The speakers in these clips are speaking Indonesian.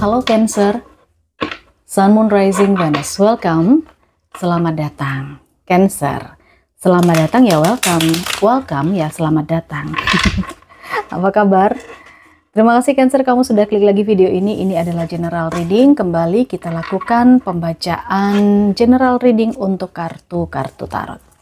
Halo Cancer, Sun, Moon, Rising, Venus, welcome. Selamat datang. Cancer, selamat datang ya, welcome ya, selamat datang. Apa kabar? Terima kasih Cancer, kamu sudah klik lagi video ini. Ini adalah general reading. Kembali kita lakukan pembacaan general reading untuk kartu-kartu tarot.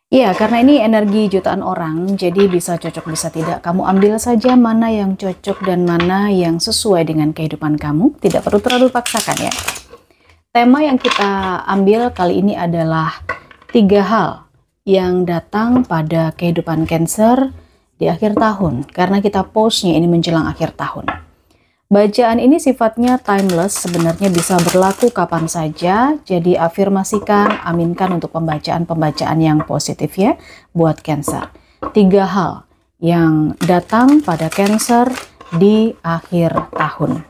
Iya, karena ini energi jutaan orang, jadi bisa cocok bisa tidak. Kamu ambil saja mana yang cocok dan mana yang sesuai dengan kehidupan kamu. Tidak perlu terlalu paksakan ya. Tema yang kita ambil kali ini adalah 3 hal yang datang pada kehidupan Cancer di akhir tahun. Karena kita postnya ini menjelang akhir tahun. Bacaan ini sifatnya timeless, sebenarnya bisa berlaku kapan saja. Jadi afirmasikan, aminkan untuk pembacaan-pembacaan yang positif ya buat Cancer. 3 hal yang datang pada Cancer di akhir tahun.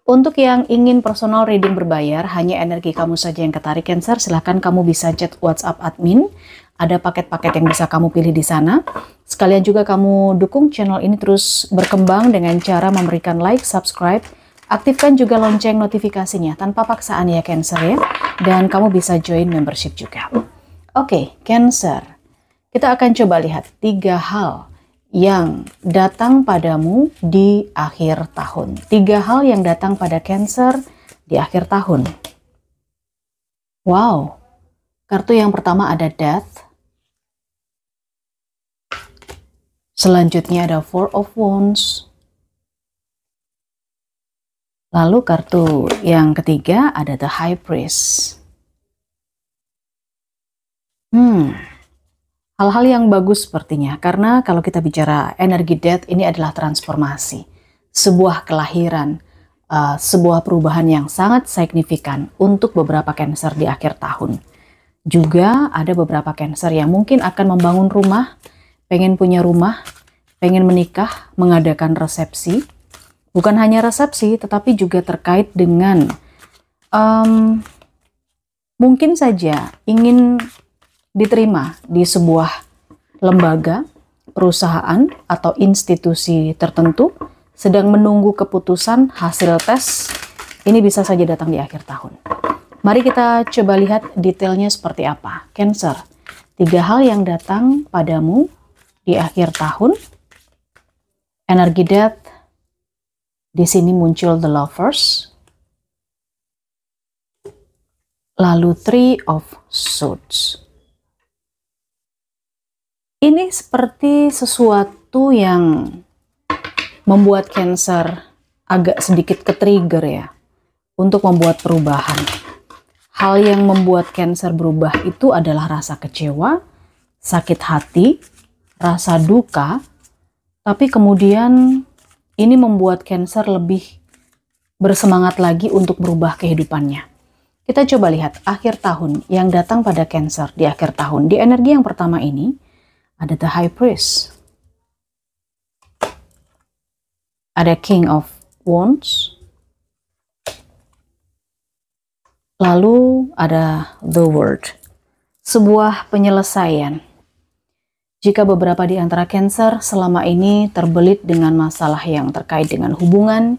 Untuk yang ingin personal reading berbayar, hanya energi kamu saja yang ketarik Cancer, silahkan kamu bisa chat WhatsApp admin. Ada paket-paket yang bisa kamu pilih di sana. Sekalian juga kamu dukung channel ini terus berkembang dengan cara memberikan like, subscribe, aktifkan juga lonceng notifikasinya tanpa paksaan ya Cancer ya. Dan kamu bisa join membership juga. Oke, Cancer. Kita akan coba lihat 3 hal yang datang padamu di akhir tahun. 3 hal yang datang pada Cancer di akhir tahun. Wow. Kartu yang pertama ada Death. Selanjutnya ada Four of Wands. Lalu kartu yang ketiga ada The High Priest. Hal-hal yang bagus sepertinya. Karena kalau kita bicara energi Death, ini adalah transformasi. Sebuah kelahiran, sebuah perubahan yang sangat signifikan untuk beberapa Cancer di akhir tahun. Juga ada beberapa Cancer yang mungkin akan membangun rumah, pengen punya rumah, pengen menikah, mengadakan resepsi. Bukan hanya resepsi, tetapi juga terkait dengan mungkin saja ingin diterima di sebuah lembaga, perusahaan, atau institusi tertentu, sedang menunggu keputusan hasil tes. Ini bisa saja datang di akhir tahun. Mari kita coba lihat detailnya seperti apa. Cancer, 3 hal yang datang padamu di akhir tahun. Energi Death. Di sini muncul The Lovers. Lalu Three of Swords. Ini seperti sesuatu yang membuat Cancer agak sedikit ke-trigger ya untuk membuat perubahan. Hal yang membuat Cancer berubah itu adalah rasa kecewa, sakit hati, rasa duka, tapi kemudian ini membuat Cancer lebih bersemangat lagi untuk berubah kehidupannya. Kita coba lihat akhir tahun yang datang pada Cancer di akhir tahun. Di energi yang pertama ini ada The High Priest. Ada King of Wands. Lalu ada The World. Sebuah penyelesaian. Jika beberapa di antara Cancer selama ini terbelit dengan masalah yang terkait dengan hubungan,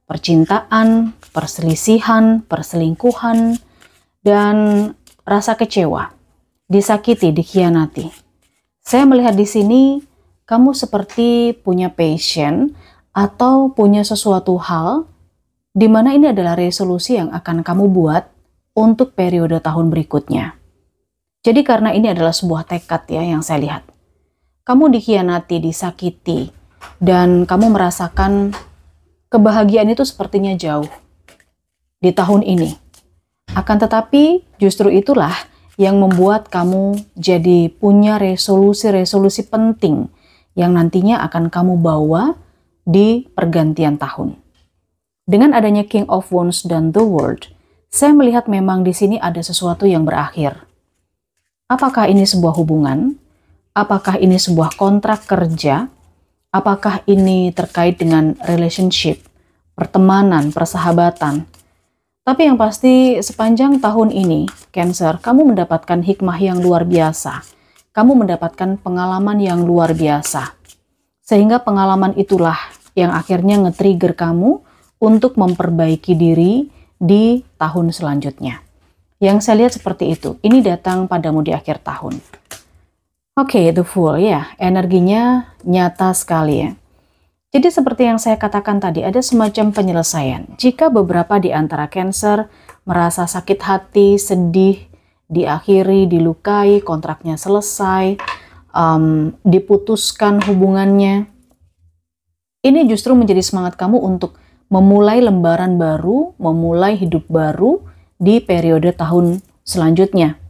percintaan, perselisihan, perselingkuhan, dan rasa kecewa, disakiti, dikhianati. Saya melihat di sini kamu seperti punya passion atau punya sesuatu hal di mana ini adalah resolusi yang akan kamu buat untuk periode tahun berikutnya. Jadi karena ini adalah sebuah tekad ya yang saya lihat. Kamu dikhianati, disakiti, dan kamu merasakan kebahagiaan itu sepertinya jauh di tahun ini. Akan tetapi justru itulah yang membuat kamu jadi punya resolusi-resolusi penting yang nantinya akan kamu bawa di pergantian tahun. Dengan adanya King of Wands dan The World, saya melihat memang di sini ada sesuatu yang berakhir. Apakah ini sebuah hubungan? Apakah ini sebuah kontrak kerja? Apakah ini terkait dengan relationship, pertemanan, persahabatan? Tapi yang pasti sepanjang tahun ini, Cancer, kamu mendapatkan hikmah yang luar biasa. Kamu mendapatkan pengalaman yang luar biasa. Sehingga pengalaman itulah yang akhirnya nge-trigger kamu untuk memperbaiki diri di tahun selanjutnya. Yang saya lihat seperti itu. Ini datang padamu di akhir tahun. Oke, The Fool ya, energinya nyata sekali ya. Jadi seperti yang saya katakan tadi, ada semacam penyelesaian. Jika beberapa di antara Cancer merasa sakit hati, sedih, diakhiri, dilukai, kontraknya selesai, diputuskan hubungannya, ini justru menjadi semangat kamu untuk memulai lembaran baru, memulai hidup baru di periode tahun selanjutnya.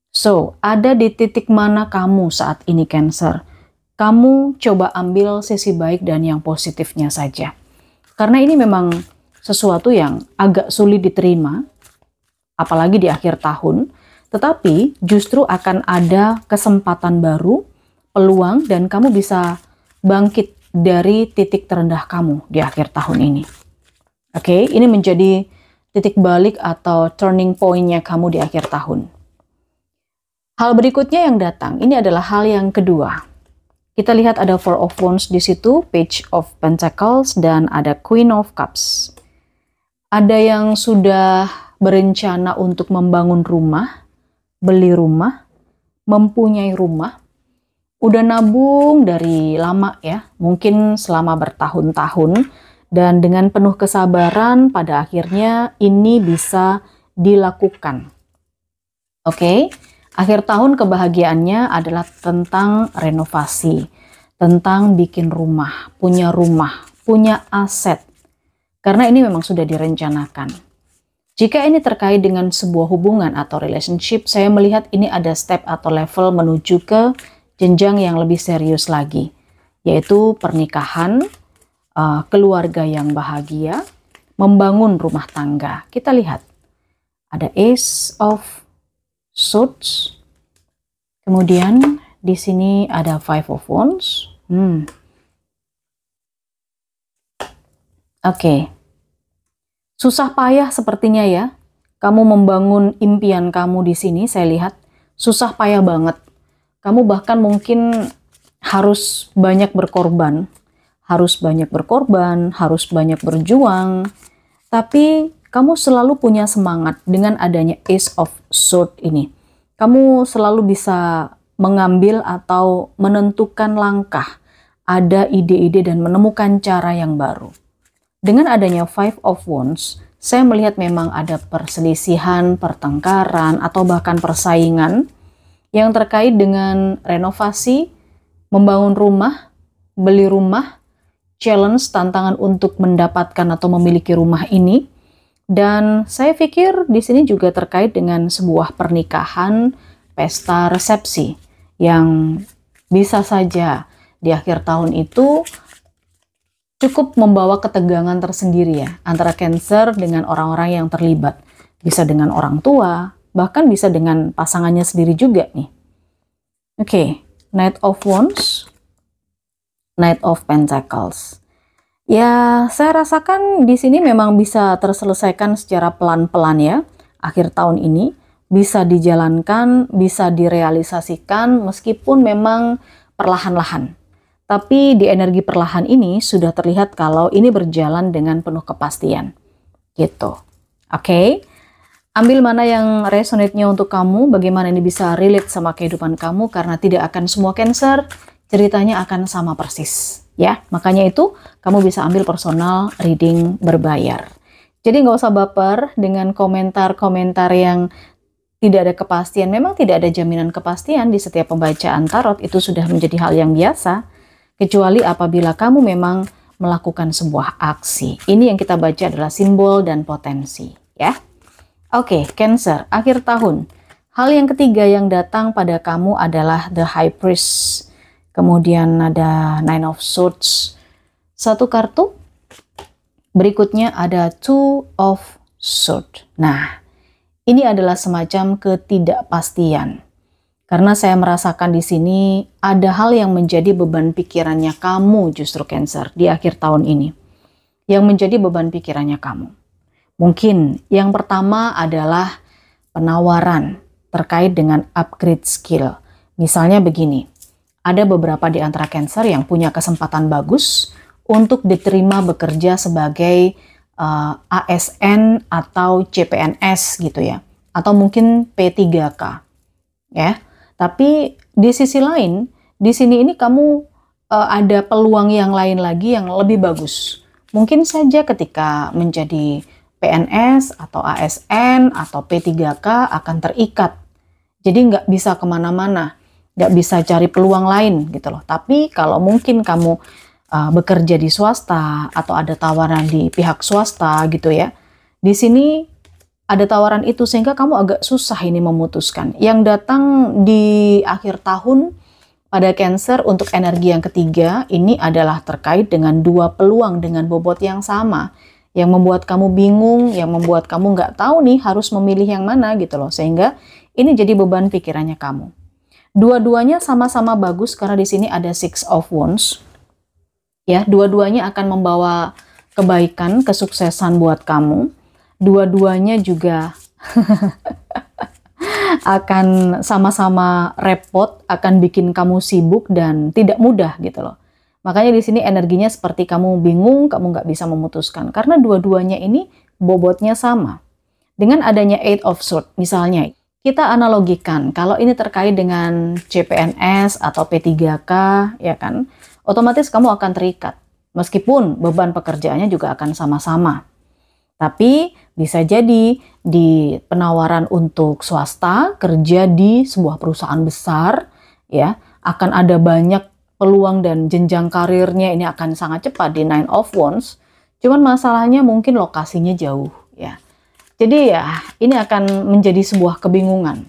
So, ada di titik mana kamu saat ini Cancer? Kamu coba ambil sisi baik dan yang positifnya saja. Karena ini memang sesuatu yang agak sulit diterima, apalagi di akhir tahun, tetapi justru akan ada kesempatan baru, peluang, dan kamu bisa bangkit dari titik terendah kamu di akhir tahun ini. Oke, ini menjadi titik balik atau turning point-nya kamu di akhir tahun. Hal berikutnya yang datang, ini adalah hal yang kedua. Kita lihat ada Four of Wands di situ, Page of Pentacles, dan ada Queen of Cups. Ada yang sudah berencana untuk membangun rumah, beli rumah, mempunyai rumah, udah nabung dari lama ya, mungkin selama bertahun-tahun, dan dengan penuh kesabaran pada akhirnya ini bisa dilakukan. Oke? Akhir tahun kebahagiaannya adalah tentang renovasi, tentang bikin rumah, punya aset. Karena ini memang sudah direncanakan. Jika ini terkait dengan sebuah hubungan atau relationship, saya melihat ini ada step atau level menuju ke jenjang yang lebih serius lagi, yaitu pernikahan, keluarga yang bahagia, membangun rumah tangga. Kita lihat, ada Ace of Swords, kemudian di sini ada Five of Wands. Oke. Susah payah sepertinya ya. Kamu membangun impian kamu di sini, saya lihat susah payah banget. Kamu bahkan mungkin harus banyak berkorban, harus banyak berjuang. Tapi kamu selalu punya semangat dengan adanya Ace of Swords ini. Kamu selalu bisa mengambil atau menentukan langkah, ada ide-ide dan menemukan cara yang baru. Dengan adanya Five of Wands, saya melihat memang ada perselisihan, pertengkaran, atau bahkan persaingan yang terkait dengan renovasi, membangun rumah, beli rumah, challenge, tantangan untuk mendapatkan atau memiliki rumah ini. Dan saya pikir di sini juga terkait dengan sebuah pernikahan, pesta resepsi yang bisa saja di akhir tahun itu cukup membawa ketegangan tersendiri ya antara Cancer dengan orang-orang yang terlibat. Bisa dengan orang tua, bahkan bisa dengan pasangannya sendiri juga nih. Oke, Knight of Wands, Knight of Pentacles. Ya, saya rasakan di sini memang bisa terselesaikan secara pelan-pelan ya. Akhir tahun ini bisa dijalankan, bisa direalisasikan meskipun memang perlahan-lahan. Tapi di energi perlahan ini sudah terlihat kalau ini berjalan dengan penuh kepastian. Gitu. Oke. Ambil mana yang resonate-nya untuk kamu, bagaimana ini bisa relate sama kehidupan kamu, karena tidak akan semua Cancer ceritanya akan sama persis. Ya, makanya itu kamu bisa ambil personal reading berbayar. Jadi nggak usah baper dengan komentar-komentar yang tidak ada kepastian. Memang tidak ada jaminan kepastian di setiap pembacaan tarot, itu sudah menjadi hal yang biasa. Kecuali apabila kamu memang melakukan sebuah aksi. Ini yang kita baca adalah simbol dan potensi. Ya, oke, Cancer, akhir tahun. Hal yang ketiga yang datang pada kamu adalah The High Priest. Kemudian ada Nine of Swords, satu kartu. Berikutnya ada Two of Swords. Nah, ini adalah semacam ketidakpastian. Karena saya merasakan di sini ada hal yang menjadi beban pikirannya kamu justru Cancer di akhir tahun ini. Yang menjadi beban pikirannya kamu. Mungkin yang pertama adalah penawaran terkait dengan upgrade skill. Misalnya begini. Ada beberapa di antara Cancer yang punya kesempatan bagus untuk diterima bekerja sebagai ASN atau CPNS gitu ya, atau mungkin P3K ya. Tapi di sisi lain, di sini ini kamu ada peluang yang lain lagi yang lebih bagus. Mungkin saja ketika menjadi PNS atau ASN atau P3K akan terikat. Jadi nggak bisa kemana-mana, nggak bisa cari peluang lain gitu loh. Tapi kalau mungkin kamu bekerja di swasta atau ada tawaran di pihak swasta gitu ya, di sini ada tawaran itu sehingga kamu agak susah ini memutuskan. Yang datang di akhir tahun pada Cancer untuk energi yang ketiga ini adalah terkait dengan dua peluang dengan bobot yang sama, yang membuat kamu bingung, yang membuat kamu nggak tahu nih harus memilih yang mana gitu loh, sehingga ini jadi beban pikirannya kamu. Dua-duanya sama-sama bagus karena di sini ada Six of Wands. Ya, dua-duanya akan membawa kebaikan, kesuksesan buat kamu. Dua-duanya juga akan sama-sama repot, akan bikin kamu sibuk dan tidak mudah gitu loh. Makanya di sini energinya seperti kamu bingung, kamu nggak bisa memutuskan. Karena dua-duanya ini bobotnya sama. Dengan adanya Eight of Swords, misalnya, kita analogikan, kalau ini terkait dengan CPNS atau P3K, ya kan, otomatis kamu akan terikat. Meskipun beban pekerjaannya juga akan sama-sama. Tapi bisa jadi di penawaran untuk swasta, kerja di sebuah perusahaan besar, ya, akan ada banyak peluang dan jenjang karirnya ini akan sangat cepat di Nine of Wands. Cuman masalahnya mungkin lokasinya jauh, ya. Jadi ya, ini akan menjadi sebuah kebingungan.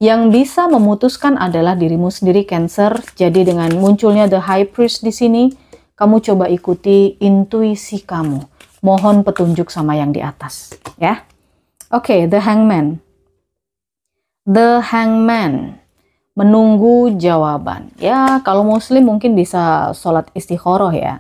Yang bisa memutuskan adalah dirimu sendiri Cancer. Jadi dengan munculnya The High Priest di sini, kamu coba ikuti intuisi kamu. Mohon petunjuk sama yang di atas, ya. Oke, The Hangman. The Hangman menunggu jawaban. Ya, kalau muslim mungkin bisa sholat istikharah ya,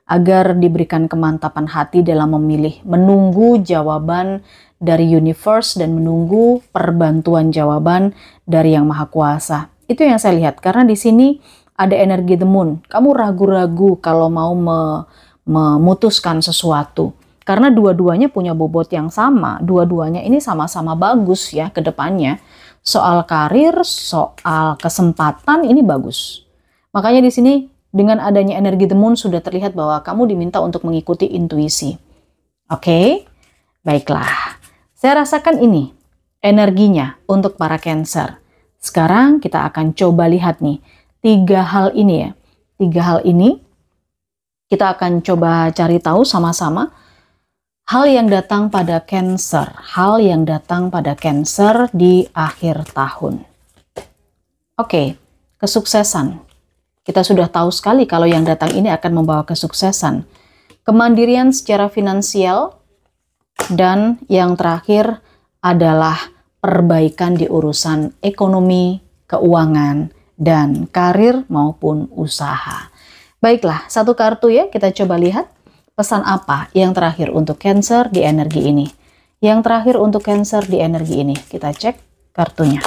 agar diberikan kemantapan hati dalam memilih, menunggu jawaban dari universe dan menunggu perbantuan jawaban dari Yang Maha Kuasa. Itu yang saya lihat karena di sini ada energi the moon. Kamu ragu-ragu kalau mau memutuskan sesuatu. Karena dua-duanya punya bobot yang sama. Dua-duanya ini sama-sama bagus ya ke depannya. Soal karir, soal kesempatan ini bagus. Makanya di sini dengan adanya energi the moon sudah terlihat bahwa kamu diminta untuk mengikuti intuisi. Oke? Baiklah. Saya rasakan ini energinya untuk para Cancer. Sekarang kita akan coba lihat nih. 3 hal ini ya. 3 hal ini kita akan coba cari tahu sama-sama. Hal yang datang pada Cancer. Hal yang datang pada Cancer di akhir tahun. Oke, kesuksesan. Kita sudah tahu sekali kalau yang datang ini akan membawa kesuksesan. Kemandirian secara finansial. Dan yang terakhir adalah perbaikan di urusan ekonomi, keuangan, dan karir maupun usaha. Baiklah, satu kartu ya, kita coba lihat pesan apa yang terakhir untuk Cancer di energi ini. Yang terakhir untuk Cancer di energi ini, kita cek kartunya.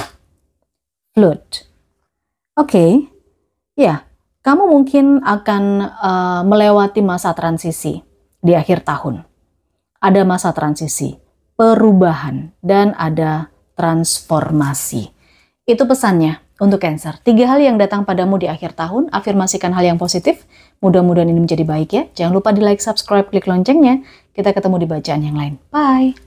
Flute. Oke, ya, kamu mungkin akan melewati masa transisi di akhir tahun. Ada masa transisi, perubahan, dan ada transformasi. Itu pesannya untuk Cancer. 3 hal yang datang padamu di akhir tahun, afirmasikan hal yang positif. Mudah-mudahan ini menjadi baik ya. Jangan lupa di like, subscribe, klik loncengnya. Kita ketemu di bacaan yang lain. Bye!